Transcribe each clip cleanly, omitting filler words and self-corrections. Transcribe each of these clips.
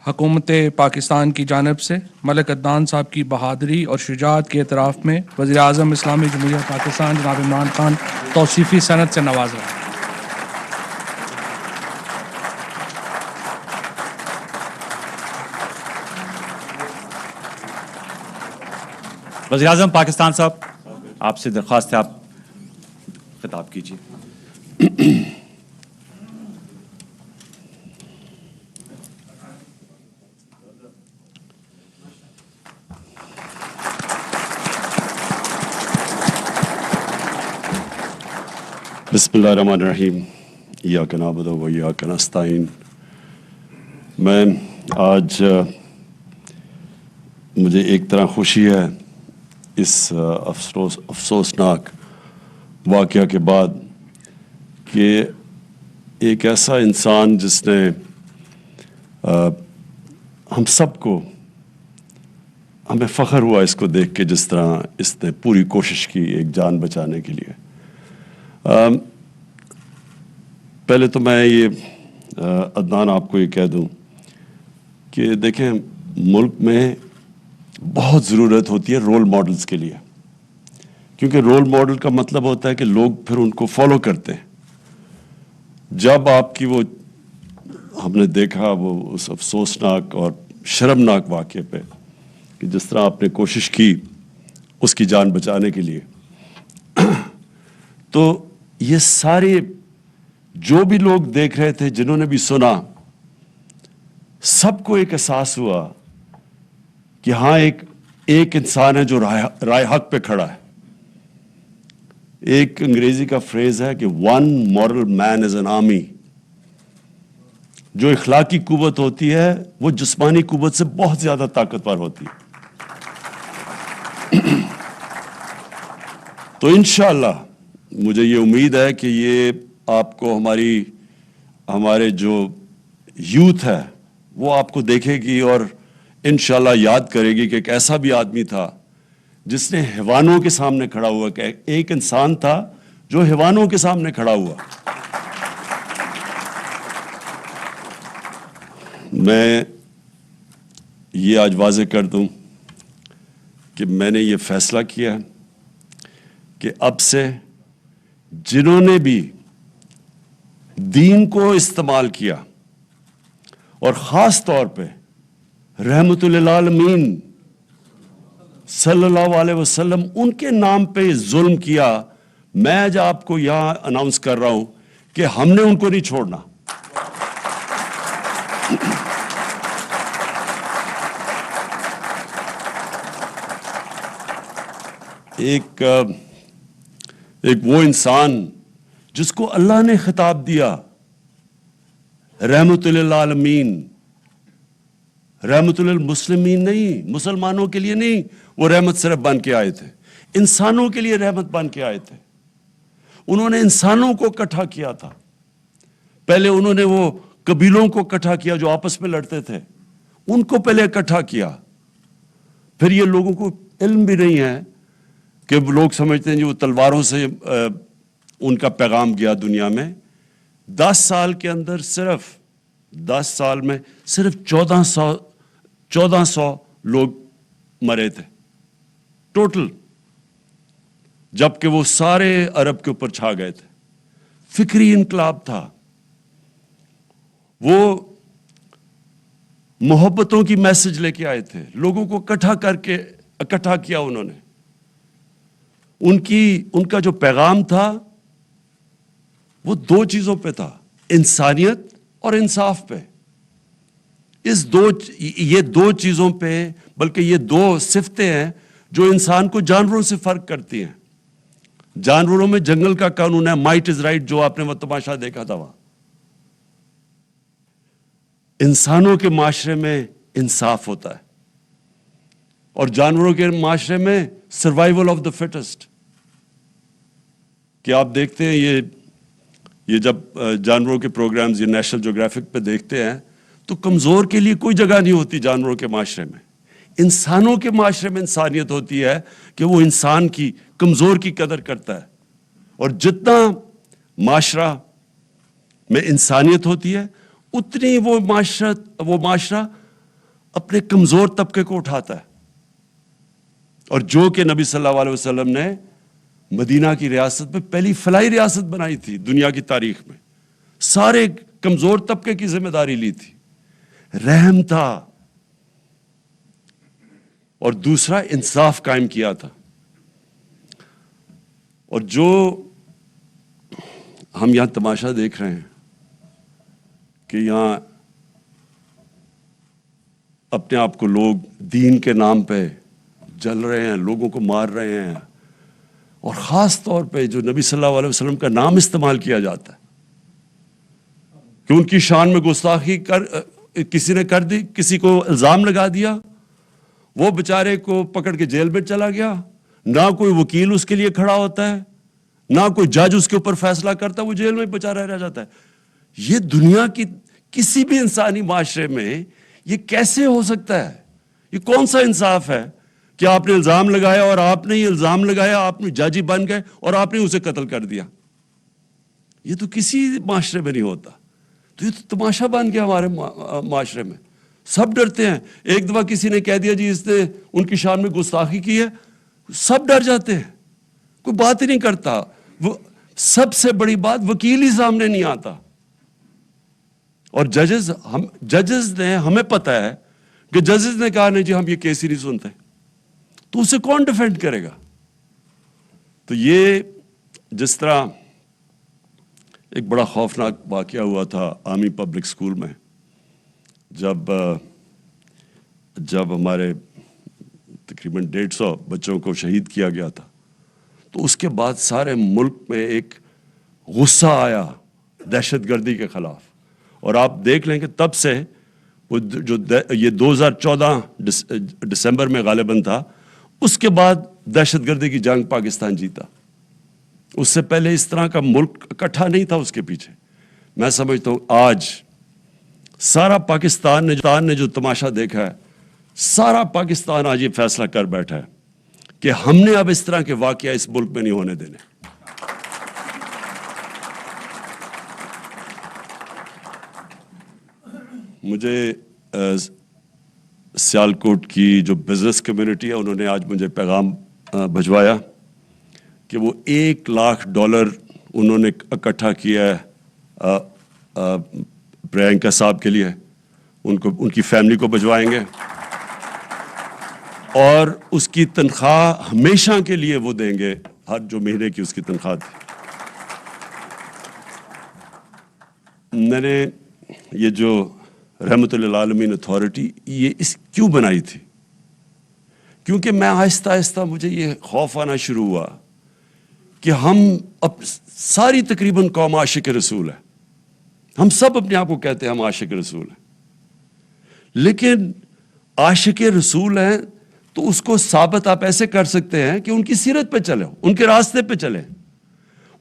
حکومت پاکستان کی جانب سے ملک عدنان صاحب کی بہادری اور شجاعت کے اعتراف میں وزیر اعظم اسلامی جمہوریہ پاکستان جناب عمران خان توصیفی سند سے نواز رہے ہیں۔ وزیر اعظم پاکستان صاحب، آپ سے درخواست ہے آپ خطاب کیجیے۔ بسم اللہ الرحمن الرحیم، ایاک نعبد و ایاک نستعین۔ میں آج مجھے ایک طرح خوشی ہے اس افسوسناک واقعہ کے بعد کہ ایک ایسا انسان جس نے ہم سب کو، ہمیں فخر ہوا اس کو دیکھ کے، جس طرح اس نے پوری کوشش کی ایک جان بچانے کے لیے۔ پہلے تو میں یہ عدنان آپ کو یہ کہہ دوں کہ دیکھیں، ملک میں بہت ضرورت ہوتی ہے رول ماڈلز کے لیے، کیونکہ رول ماڈل کا مطلب ہوتا ہے کہ لوگ پھر ان کو فالو کرتے ہیں۔ جب آپ کی وہ، ہم نے دیکھا وہ اس افسوسناک اور شرمناک واقعے پہ کہ جس طرح آپ نے کوشش کی اس کی جان بچانے کے لیے، تو یہ سارے جو بھی لوگ دیکھ رہے تھے، جنہوں نے بھی سنا، سب کو ایک احساس ہوا کہ ہاں ایک انسان ہے جو رائے حق پہ کھڑا ہے۔ ایک انگریزی کا فریز ہے کہ one moral man is an army. جو اخلاقی قوت ہوتی ہے وہ جسمانی قوت سے بہت زیادہ طاقتور ہوتی ہے۔ تو انشاءاللہ مجھے یہ امید ہے کہ یہ آپ کو ہمارے جو یوتھ ہے وہ آپ کو دیکھے گی اور انشاءاللہ یاد کرے گی کہ ایک ایسا بھی آدمی تھا جس نے حیوانوں کے سامنے کھڑا ہوا، کہ ایک انسان تھا جو حیوانوں کے سامنے کھڑا ہوا۔ میں یہ آج واضح کر دوں کہ میں نے یہ فیصلہ کیا کہ اب سے جنہوں نے بھی دین کو استعمال کیا، اور خاص طور پہ رحمت للعالمین صلی اللہ علیہ وسلم ان کے نام پہ ظلم کیا، میں آج آپ کو یہاں اناؤنس کر رہا ہوں کہ ہم نے ان کو نہیں چھوڑنا۔ ایک وہ انسان جس کو اللہ نے خطاب دیا رحمت للعالمین، رحمت للمسلمین نہیں، مسلمانوں کے لیے نہیں، وہ رحمت صرف بن کے آئے تھے، انسانوں کے لیے رحمت بن کے آئے تھے۔ انہوں نے انسانوں کو اکٹھا کیا تھا۔ پہلے انہوں نے وہ قبیلوں کو اکٹھا کیا جو آپس میں لڑتے تھے، ان کو پہلے اکٹھا کیا۔ پھر یہ لوگوں کو علم بھی نہیں ہے کہ لوگ سمجھتے ہیں جو تلواروں سے ان کا پیغام گیا دنیا میں۔ 10 سال کے اندر صرف 10 سال میں صرف 1400 لوگ مرے تھے ٹوٹل، جبکہ وہ سارے عرب کے اوپر چھا گئے تھے۔ فکری انقلاب تھا، وہ محبتوں کی میسج لے کے آئے تھے، لوگوں کو اکٹھا کیا انہوں نے۔ ان کا جو پیغام تھا وہ 2 چیزوں پہ تھا، انسانیت اور انصاف پہ۔ یہ 2 چیزوں پہ، بلکہ یہ 2 صفتیں ہیں جو انسان کو جانوروں سے فرق کرتی ہیں۔ جانوروں میں جنگل کا قانون ہے، مائٹ از رائٹ، جو آپ نے وہ تماشا دیکھا تھا وہاں۔ انسانوں کے معاشرے میں انصاف ہوتا ہے، اور جانوروں کے معاشرے میں سروائیول آف دا فٹسٹ۔ کہ آپ دیکھتے ہیں یہ جب جانوروں کے پروگرامز یہ نیشنل جیوگرافک پہ دیکھتے ہیں تو کمزور کے لیے کوئی جگہ نہیں ہوتی جانوروں کے معاشرے میں۔ انسانوں کے معاشرے میں انسانیت ہوتی ہے کہ وہ انسان کی کمزور کی قدر کرتا ہے، اور جتنا معاشرہ میں انسانیت ہوتی ہے اتنی وہ معاشرہ اپنے کمزور طبقے کو اٹھاتا ہے. اور جو کہ نبی صلی اللہ علیہ وسلم نے مدینہ کی ریاست میں پہلی فلاحی ریاست بنائی تھی دنیا کی تاریخ میں, سارے کمزور طبقے کی ذمہ داری لی تھی, رحم تھا, اور دوسرا انصاف قائم کیا تھا. اور جو ہم یہاں تماشا دیکھ رہے ہیں کہ یہاں اپنے آپ کو لوگ دین کے نام پہ جل رہے ہیں, لوگوں کو مار رہے ہیں, اور خاص طور پہ جو نبی صلی اللہ علیہ وسلم کا نام استعمال کیا جاتا ہے کہ ان کی شان میں گستاخی کسی نے کر دی, کسی کو الزام لگا دیا, وہ بیچارے کو پکڑ کے جیل میں چلا گیا, نہ کوئی وکیل اس کے لیے کھڑا ہوتا ہے, نہ کوئی جج اس کے اوپر فیصلہ کرتا, وہ جیل میں بیچارہ رہ جاتا ہے. یہ دنیا کی کسی بھی انسانی معاشرے میں یہ کیسے ہو سکتا ہے؟ یہ کون سا انصاف ہے کہ آپ نے الزام لگایا اور آپ نے یہ الزام لگایا, آپ نے جج بن گئے اور آپ نے اسے قتل کر دیا؟ یہ تو کسی معاشرے میں نہیں ہوتا. تو یہ تو تماشا بن گیا ہمارے معاشرے میں. سب ڈرتے ہیں. ایک دفعہ کسی نے کہہ دیا جی اس نے ان کی شان میں گستاخی کی ہے, سب ڈر جاتے ہیں, کوئی بات ہی نہیں کرتا. وہ سب سے بڑی بات, وکیل ہی سامنے نہیں آتا. اور ججز نے, ہمیں پتا ہے کہ ججز نے کہا نہیں جی ہم یہ کیس ہی نہیں سنتے, تو اسے کون ڈیفینڈ کرے گا؟ تو یہ جس طرح ایک بڑا خوفناک واقعہ ہوا تھا آرمی پبلک اسکول میں, جب ہمارے تقریباً 150 بچوں کو شہید کیا گیا تھا, تو اس کے بعد سارے ملک میں ایک غصہ آیا دہشت گردی کے خلاف. اور آپ دیکھ لیں کہ تب سے وہ جو یہ 2014 دسمبر میں غالباً تھا, اس کے بعد دہشت گردی کی جنگ پاکستان جیتا. اس سے پہلے اس طرح کا ملک اکٹھا نہیں تھا اس کے پیچھے. میں سمجھتا ہوں آج سارا پاکستان نے جو تماشا دیکھا ہے, سارا پاکستان آج یہ فیصلہ کر بیٹھا ہے کہ ہم نے اب اس طرح کے واقعہ اس ملک میں نہیں ہونے دینے. مجھے سیالکوٹ کی جو بزنس کمیونٹی ہے انہوں نے آج مجھے پیغام بھجوایا کہ وہ $1,00,000 انہوں نے اکٹھا کیا ہے پرینکا صاحب کے لیے, ان کی فیملی کو بھجوائیں گے, اور اس کی تنخواہ ہمیشہ کے لیے وہ دیں گے, ہر جو مہینے کی اس کی تنخواہ تھی. میں نے یہ جو رحمت للعالمین اتھارٹی یہ کیوں بنائی تھی؟ کیونکہ میں آہستہ آہستہ مجھے یہ خوف آنا شروع ہوا کہ ہم اب ساری تقریباً قوم عاشق رسول ہے, ہم سب اپنے آپ کو کہتے ہیں ہم عاشق رسول ہیں, لیکن عاشق رسول ہیں تو اس کو ثابت آپ ایسے کر سکتے ہیں کہ ان کی سیرت پہ چلیں, ان کے راستے پہ چلیں.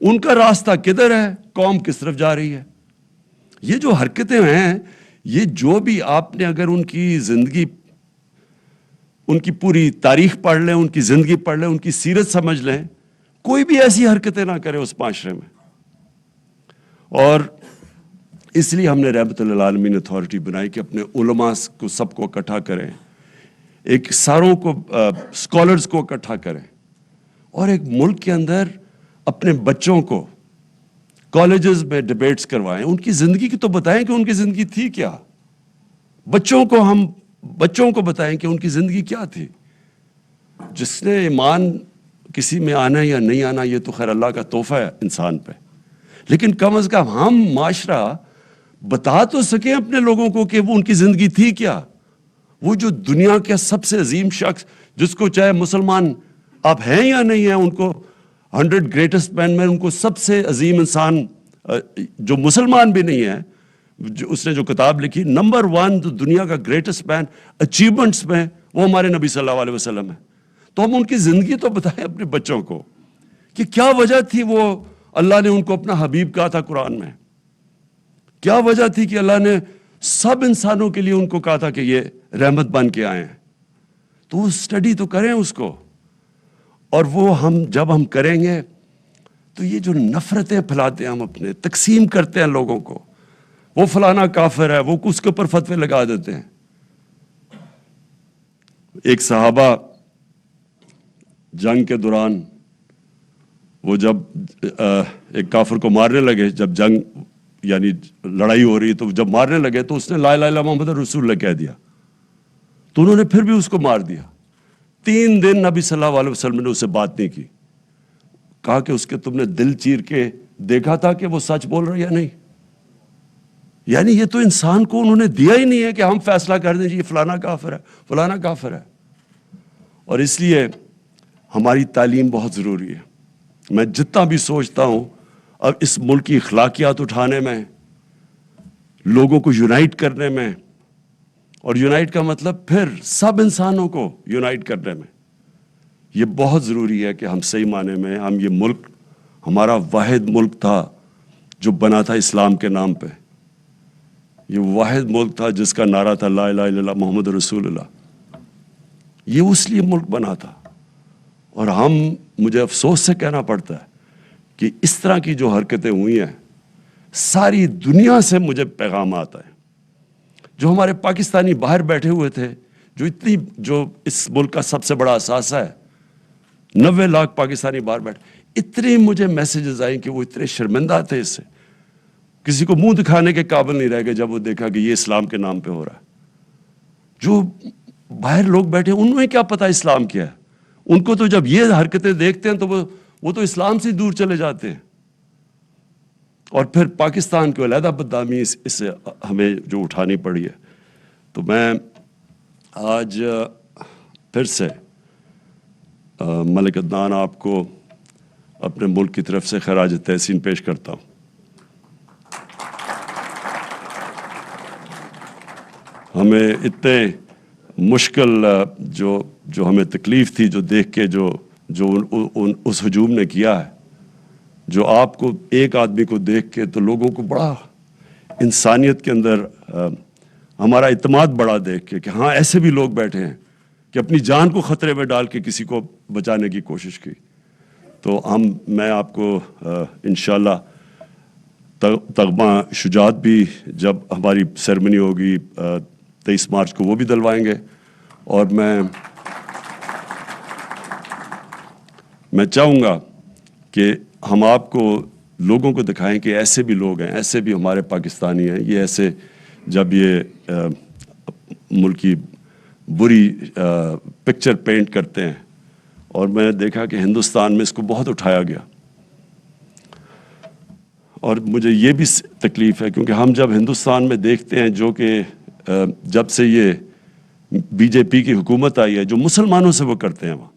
ان کا راستہ کدھر ہے, قوم کس طرف جا رہی ہے. یہ جو حرکتیں ہیں, یہ جو بھی آپ نے اگر ان کی زندگی, ان کی پوری تاریخ پڑھ لیں, ان کی زندگی پڑھ لیں, ان کی سیرت سمجھ لیں, کوئی بھی ایسی حرکتیں نہ کرے اس معاشرے میں. اور اس لیے ہم نے رحمت للعالمین اتھارٹی بنائی کہ اپنے علماء کو سب کو اکٹھا کریں, ایک ساروں کو اسکالرز کو اکٹھا کریں, اور ایک ملک کے اندر اپنے بچوں کو کالجز میں ڈیبیٹس کروائیں, ان کی زندگی کی تو بتائیں کہ ان کی زندگی تھی کیا. بچوں کو بتائیں کہ ان کی زندگی کیا تھی. جس نے ایمان کسی میں آنا یا نہیں آنا یہ تو خیر اللہ کا تحفہ ہے انسان پہ, لیکن کم از کم ہم معاشرہ بتا تو سکیں اپنے لوگوں کو کہ وہ ان کی زندگی تھی کیا. وہ جو دنیا کے سب سے عظیم شخص, جس کو چاہے مسلمان آپ ہیں یا نہیں ہیں, ان کو 100 گریٹسٹ مین میں ان کو سب سے عظیم انسان جو مسلمان بھی نہیں ہے, اس نے جو کتاب لکھی نمبر 1 دنیا کا گریٹسٹ مین اچیومنٹس میں, وہ ہمارے نبی صلی اللہ علیہ وسلم ہے. تو ہم ان کی زندگی تو بتائیں اپنے بچوں کو کہ کیا وجہ تھی وہ اللہ نے ان کو اپنا حبیب کہا تھا قرآن میں, کیا وجہ تھی کہ اللہ نے سب انسانوں کے لیے ان کو کہا تھا کہ یہ رحمت بن کے آئے ہیں. تو وہ اسٹڈی تو کریں اس کو. اور وہ جب ہم کریں گے تو یہ جو نفرتیں پھیلاتے ہیں ہم اپنے, تقسیم کرتے ہیں لوگوں کو, وہ فلانا کافر ہے, وہ اس کے اوپر فتوے لگا دیتے ہیں. ایک صحابہ جنگ کے دوران وہ جب ایک کافر کو مارنے لگے, جب جنگ یعنی لڑائی ہو رہی تو جب مارنے لگے تو اس نے لا الہ الا اللہ محمد رسول اللہ کہہ دیا, تو انہوں نے پھر بھی اس کو مار دیا. 3 دن نبی صلی اللہ علیہ وسلم نے اسے بات نہیں کی. کہا کہ اس کے تم نے دل چیر کے دیکھا تھا کہ وہ سچ بول رہا ہے یا نہیں. یعنی یہ تو انسان کو انہوں نے دیا ہی نہیں ہے کہ ہم فیصلہ کر دیں جی فلانا کافر ہے, فلانا کافر ہے. اور اس لیے ہماری تعلیم بہت ضروری ہے. میں جتنا بھی سوچتا ہوں اب اس ملک کی اخلاقیات اٹھانے میں, لوگوں کو یونائٹ کرنے میں, اور یونائٹ کا مطلب پھر سب انسانوں کو یونائٹ کرنے میں, یہ بہت ضروری ہے کہ ہم صحیح معنی میں ہم یہ ملک, ہمارا واحد ملک تھا جو بنا تھا اسلام کے نام پہ. یہ واحد ملک تھا جس کا نعرہ تھا لا الہ الا اللہ محمد رسول اللہ. یہ اس لیے ملک بنا تھا. اور مجھے افسوس سے کہنا پڑتا ہے کہ اس طرح کی جو حرکتیں ہوئی ہیں, ساری دنیا سے مجھے پیغام آتا ہے. جو ہمارے پاکستانی باہر بیٹھے ہوئے تھے, جو اس ملک کا سب سے بڑا اثاثہ ہے, 90 لاکھ پاکستانی باہر بیٹھے, اتنے مجھے میسیجز آئیں کہ وہ اتنے شرمندہ تھے اس سے, کسی کو منہ دکھانے کے قابل نہیں رہ گئے جب وہ دیکھا کہ یہ اسلام کے نام پہ ہو رہا ہے. جو باہر لوگ بیٹھے انہیں کیا پتا اسلام کیا ہے, ان کو تو جب یہ حرکتیں دیکھتے ہیں تو وہ تو اسلام سے دور چلے جاتے ہیں. اور پھر پاکستان کو علیحدہ بدنامی اس سے ہمیں جو اٹھانی پڑی ہے. تو میں آج پھر سے ملک عدنان آپ کو اپنے ملک کی طرف سے خراج تحسین پیش کرتا ہوں. ہمیں اتنے مشکل جو ہمیں تکلیف تھی جو دیکھ کے جو اس ہجوم نے کیا ہے, جو آپ کو ایک آدمی کو دیکھ کے تو لوگوں کو بڑا انسانیت کے اندر ہمارا اعتماد بڑا دیکھ کے کہ ہاں ایسے بھی لوگ بیٹھے ہیں کہ اپنی جان کو خطرے میں ڈال کے کسی کو بچانے کی کوشش کی. تو میں آپ کو انشاءاللہ تغمہ شجاعت بھی جب ہماری سیرمنی ہوگی 23 مارچ کو وہ بھی دلوائیں گے. اور میں چاہوں گا کہ ہم آپ کو لوگوں کو دکھائیں کہ ایسے بھی لوگ ہیں, ایسے بھی ہمارے پاکستانی ہیں. یہ ایسے جب یہ ملک کی بری پکچر پینٹ کرتے ہیں, اور میں نے دیکھا کہ ہندوستان میں اس کو بہت اٹھایا گیا, اور مجھے یہ بھی تکلیف ہے کیونکہ ہم جب ہندوستان میں دیکھتے ہیں جو کہ جب سے یہ بی جے پی کی حکومت آئی ہے, جو مسلمانوں سے وہ کرتے ہیں, وہاں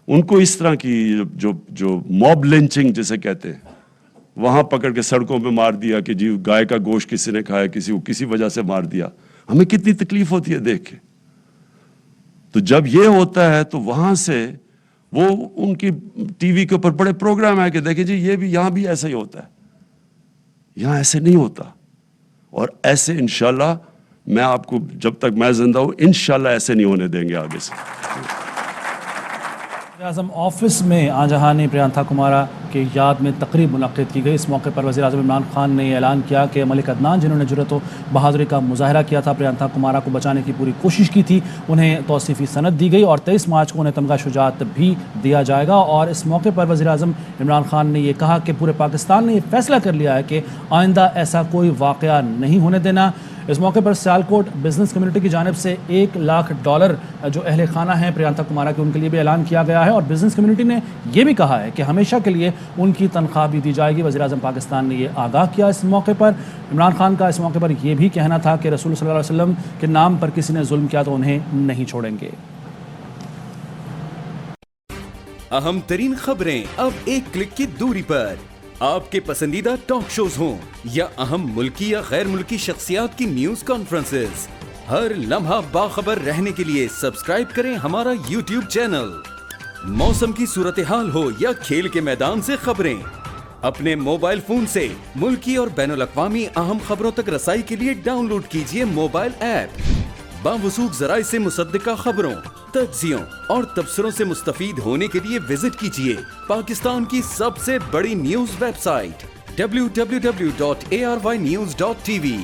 ان کو اس طرح کی جو موب لنچنگ جسے کہتے ہیں, وہاں پکڑ کے سڑکوں پہ مار دیا کہ جی گائے کا گوشت کسی نے کھایا, کسی کو کسی وجہ سے مار دیا. ہمیں کتنی تکلیف ہوتی ہے دیکھ کے. تو جب یہ ہوتا ہے تو وہاں سے وہ ان کی ٹی وی کے اوپر بڑے پروگرام ہے کہ دیکھیں جی یہ بھی یہاں بھی ایسا ہی ہوتا ہے. یہاں ایسے نہیں ہوتا, اور ایسے انشاءاللہ میں آپ کو جب تک میں زندہ ہوں انشاءاللہ ایسے نہیں ہونے دیں گے آگے سے. وزیراعظم آفس میں آنجہانی پریانتھا کمارا کی یاد میں تقریب منعقد کی گئی. اس موقع پر وزیراعظم عمران خان نے اعلان کیا کہ ملک عدنان جنہوں نے جرأت و بہادری کا مظاہرہ کیا تھا, پریانتھا کمارا کو بچانے کی پوری کوشش کی تھی, انہیں توصیفی سند دی گئی اور 23 مارچ کو انہیں تمغہ شجاعت بھی دیا جائے گا. اور اس موقع پر وزیراعظم عمران خان نے یہ کہا کہ پورے پاکستان نے یہ فیصلہ کر لیا ہے کہ آئندہ ایسا کوئی واقعہ نہیں ہونے دینا. اس موقع پر سیالکوٹ بزنس کمیونٹی کی جانب سے $1 لاکھ جو اہل خانہ ہیں پریانتھا کمارا کے, ان کے لیے بھی اعلان کیا گیا ہے, اور بزنس کمیونٹی نے یہ بھی کہا ہے کہ ہمیشہ کے لیے ان کی تنخواہ بھی دی جائے گی. وزیراعظم پاکستان نے یہ آگاہ کیا اس موقع پر. عمران خان کا اس موقع پر یہ بھی کہنا تھا کہ رسول صلی اللہ علیہ وسلم کے نام پر کسی نے ظلم کیا تو انہیں نہیں چھوڑیں گے. اہم ترین خبریں اب ایک کلک کی دوری پر. آپ کے پسندیدہ ٹاک شوز ہوں یا اہم ملکی یا غیر ملکی شخصیات کی نیوز کانفرنسز, ہر لمحہ باخبر رہنے کے لیے سبسکرائب کریں ہمارا YouTube چینل. موسم کی صورتحال ہو یا کھیل کے میدان سے خبریں, اپنے موبائل فون سے ملکی اور بین الاقوامی اہم خبروں تک رسائی کے لیے ڈاؤن لوڈ کیجیے موبائل ایپ. باوثوق ذرائع سے مصدقہ خبروں, تجزیوں اور تبصروں سے مستفید ہونے کے لیے وزٹ کیجیے پاکستان کی سب سے بڑی نیوز ویب سائٹ www.arYnews.tv।